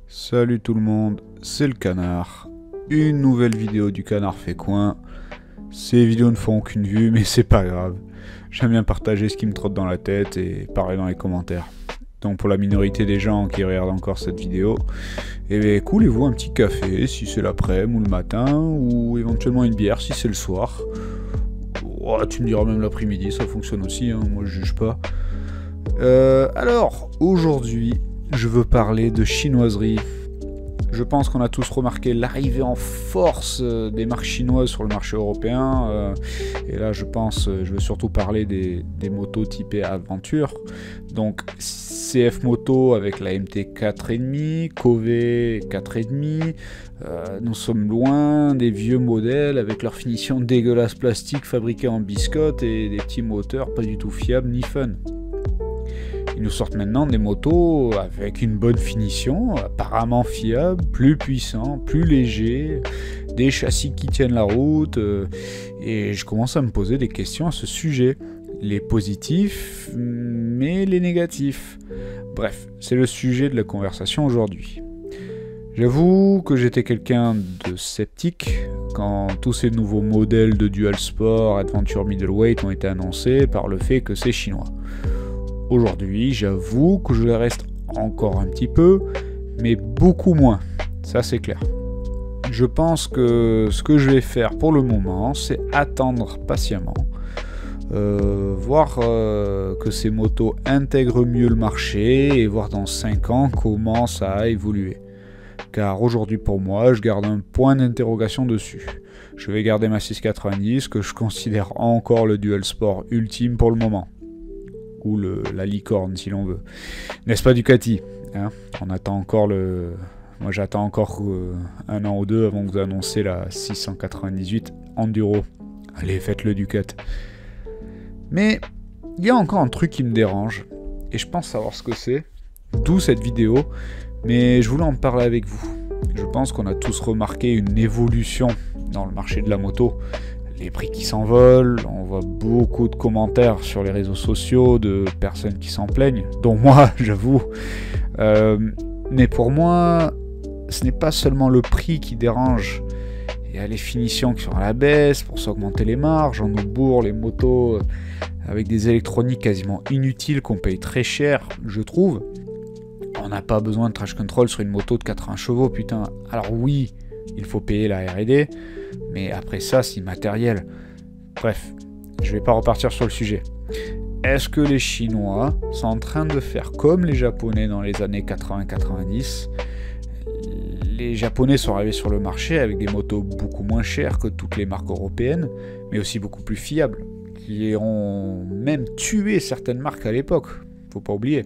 Salut tout le monde, c'est le canard. Une nouvelle vidéo du canard fait coin. Ces vidéos ne font aucune vue, mais c'est pas grave. J'aime bien partager ce qui me trotte dans la tête et parler dans les commentaires. Donc pour la minorité des gens qui regardent encore cette vidéo, eh bien coulez-vous un petit café si c'est l'après-midi ou le matin, ou éventuellement une bière si c'est le soir. Oh, tu me diras même l'après-midi, ça fonctionne aussi, hein, moi je juge pas. Alors, aujourd'hui, je veux parler de chinoiserie. Je pense qu'on a tous remarqué l'arrivée en force des marques chinoises sur le marché européen. Et là, je veux surtout parler des motos typées Aventure. Donc, CF Moto avec la MT 4.5, Kove 4.5. Nous sommes loin des vieux modèles avec leur finition dégueulasse plastique fabriquée en biscotte et des petits moteurs pas du tout fiables ni fun. Ils nous sortent maintenant des motos avec une bonne finition, apparemment fiable, plus puissant, plus léger, des châssis qui tiennent la route, et je commence à me poser des questions à ce sujet. Les positifs, mais les négatifs. Bref, c'est le sujet de la conversation aujourd'hui. J'avoue que j'étais quelqu'un de sceptique quand tous ces nouveaux modèles de Dual Sport, Adventure Middleweight ont été annoncés par le fait que c'est chinois. Aujourd'hui, j'avoue que je le reste encore un petit peu, mais beaucoup moins, ça c'est clair. Je pense que ce que je vais faire pour le moment, c'est attendre patiemment, voir que ces motos intègrent mieux le marché et voir dans 5 ans comment ça a évolué. Car aujourd'hui pour moi, je garde un point d'interrogation dessus. Je vais garder ma 690 que je considère encore le Dual Sport ultime pour le moment. Ou la licorne si l'on veut. N'est-ce pas Ducati, hein? On attend encore Moi j'attends encore un an ou deux avant que vous annonciez la 698 Enduro. Allez, faites le Ducat. Mais il y a encore un truc qui me dérange, et je pense savoir ce que c'est, d'où cette vidéo, mais je voulais en parler avec vous. Je pense qu'on a tous remarqué une évolution dans le marché de la moto. Les prix qui s'envolent, on voit beaucoup de commentaires sur les réseaux sociaux de personnes qui s'en plaignent, dont moi, j'avoue. Mais pour moi, ce n'est pas seulement le prix qui dérange. Il y a les finitions qui sont à la baisse pour s'augmenter les marges. On nous bourre les motos avec des électroniques quasiment inutiles qu'on paye très cher, je trouve. On n'a pas besoin de traction control sur une moto de 80 chevaux, putain. Alors oui, il faut payer la R&D, mais après ça, c'est immatériel. Bref, je vais pas repartir sur le sujet. Est-ce que les Chinois sont en train de faire comme les Japonais dans les années 80-90 ? Les Japonais sont arrivés sur le marché avec des motos beaucoup moins chères que toutes les marques européennes, mais aussi beaucoup plus fiables, qui ont même tué certaines marques à l'époque. Faut pas oublier.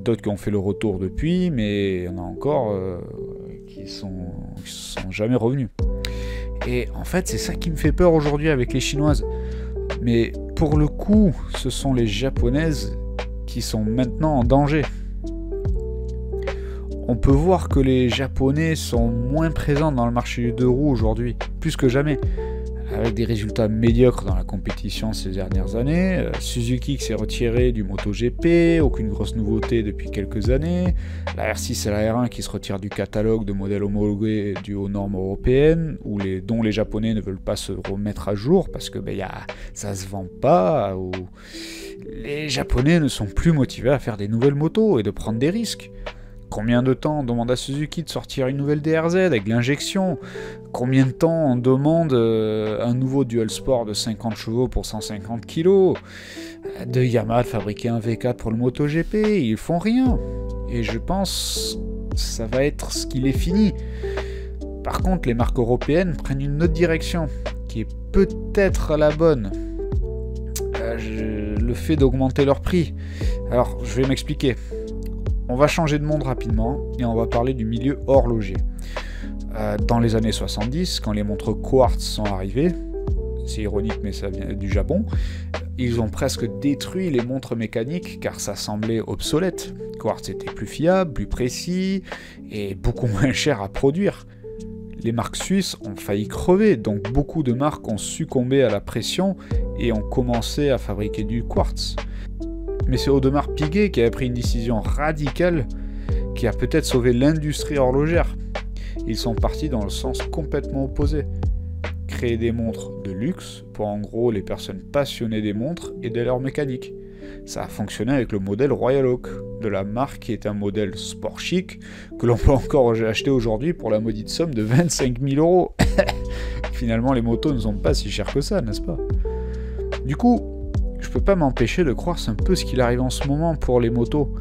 D'autres qui ont fait le retour depuis, mais il y en a encore qui sont jamais revenus. Et en fait, c'est ça qui me fait peur aujourd'hui avec les Chinoises. Mais pour le coup, ce sont les Japonaises qui sont maintenant en danger. On peut voir que les Japonais sont moins présents dans le marché du deux roues aujourd'hui, plus que jamais. Avec des résultats médiocres dans la compétition ces dernières années, Suzuki qui s'est retiré du MotoGP, aucune grosse nouveauté depuis quelques années, la R6 et la R1 qui se retirent du catalogue de modèles homologués dû aux normes européennes, dont les Japonais ne veulent pas se remettre à jour parce que ça se vend pas, ou les Japonais ne sont plus motivés à faire des nouvelles motos et de prendre des risques. Combien de temps on demande à Suzuki de sortir une nouvelle DRZ avec l'injection? Combien de temps on demande un nouveau Dual Sport de 50 chevaux pour 150 kg? De Yamaha de fabriquer un V4 pour le MotoGP? Ils font rien. Et je pense que ça va être ce qu'il est fini. Par contre, les marques européennes prennent une autre direction, qui est peut-être la bonne. Le fait d'augmenter leur prix. Alors, je vais m'expliquer. On va changer de monde rapidement et on va parler du milieu horloger. Dans les années 70, quand les montres quartz sont arrivées, c'est ironique mais ça vient du Japon, ils ont presque détruit les montres mécaniques car ça semblait obsolète. Quartz était plus fiable, plus précis et beaucoup moins cher à produire. Les marques suisses ont failli crever, donc beaucoup de marques ont succombé à la pression et ont commencé à fabriquer du quartz. Mais c'est Audemars Piguet qui a pris une décision radicale qui a peut-être sauvé l'industrie horlogère. Ils sont partis dans le sens complètement opposé. Créer des montres de luxe pour en gros les personnes passionnées des montres et de leur mécanique. Ça a fonctionné avec le modèle Royal Oak, de la marque qui est un modèle sport chic que l'on peut encore acheter aujourd'hui pour la maudite somme de 25 000 €. Finalement, les motos ne sont pas si chères que ça, n'est-ce pas? Du coup, je peux pas m'empêcher de croire c'est un peu ce qu'il arrive en ce moment pour les motos.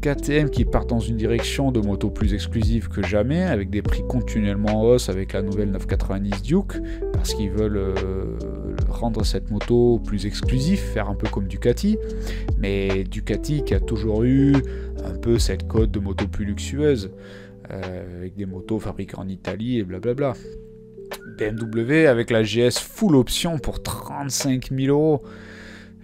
KTM qui part dans une direction de motos plus exclusives que jamais, avec des prix continuellement en hausse avec la nouvelle 990 Duke, parce qu'ils veulent rendre cette moto plus exclusive, faire un peu comme Ducati. Mais Ducati qui a toujours eu un peu cette cote de moto plus luxueuse, avec des motos fabriquées en Italie et blablabla. BMW avec la GS full option pour 35 000 €.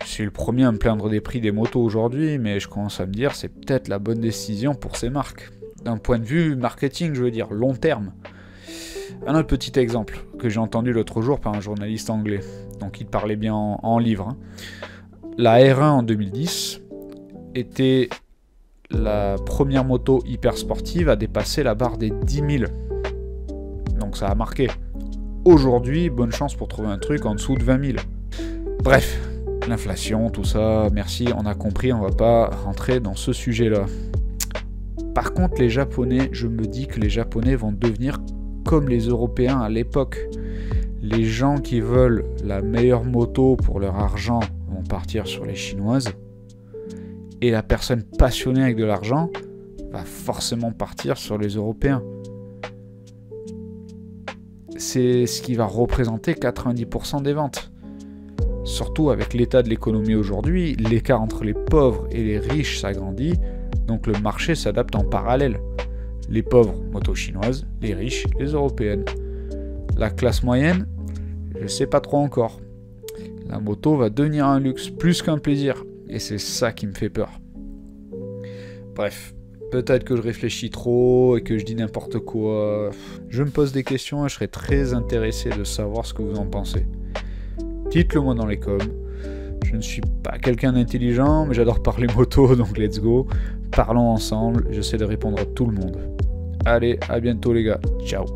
Je suis le premier à me plaindre des prix des motos aujourd'hui, mais je commence à me dire c'est peut-être la bonne décision pour ces marques. D'un point de vue marketing, je veux dire, long terme. Un autre petit exemple que j'ai entendu l'autre jour par un journaliste anglais, donc il parlait bien en livre. La R1 en 2010 était la première moto hyper sportive à dépasser la barre des 10 000. Donc ça a marqué. Aujourd'hui, bonne chance pour trouver un truc en dessous de 20 000. Bref. L'inflation, tout ça, merci, on a compris, on va pas rentrer dans ce sujet-là. Par contre, les Japonais, je me dis que les Japonais vont devenir comme les Européens à l'époque. Les gens qui veulent la meilleure moto pour leur argent vont partir sur les Chinoises. Et la personne passionnée avec de l'argent va forcément partir sur les Européens. C'est ce qui va représenter 90% des ventes. Surtout avec l'état de l'économie aujourd'hui, l'écart entre les pauvres et les riches s'agrandit, donc le marché s'adapte en parallèle. Les pauvres, motos chinoises, les riches, les européennes. La classe moyenne, je sais pas trop encore. La moto va devenir un luxe plus qu'un plaisir, et c'est ça qui me fait peur. Bref, peut-être que je réfléchis trop et que je dis n'importe quoi. Je me pose des questions et je serais très intéressé de savoir ce que vous en pensez. Dites-le moi dans les coms. Je ne suis pas quelqu'un d'intelligent, mais j'adore parler moto, donc let's go. Parlons ensemble, j'essaie de répondre à tout le monde. Allez, à bientôt les gars. Ciao.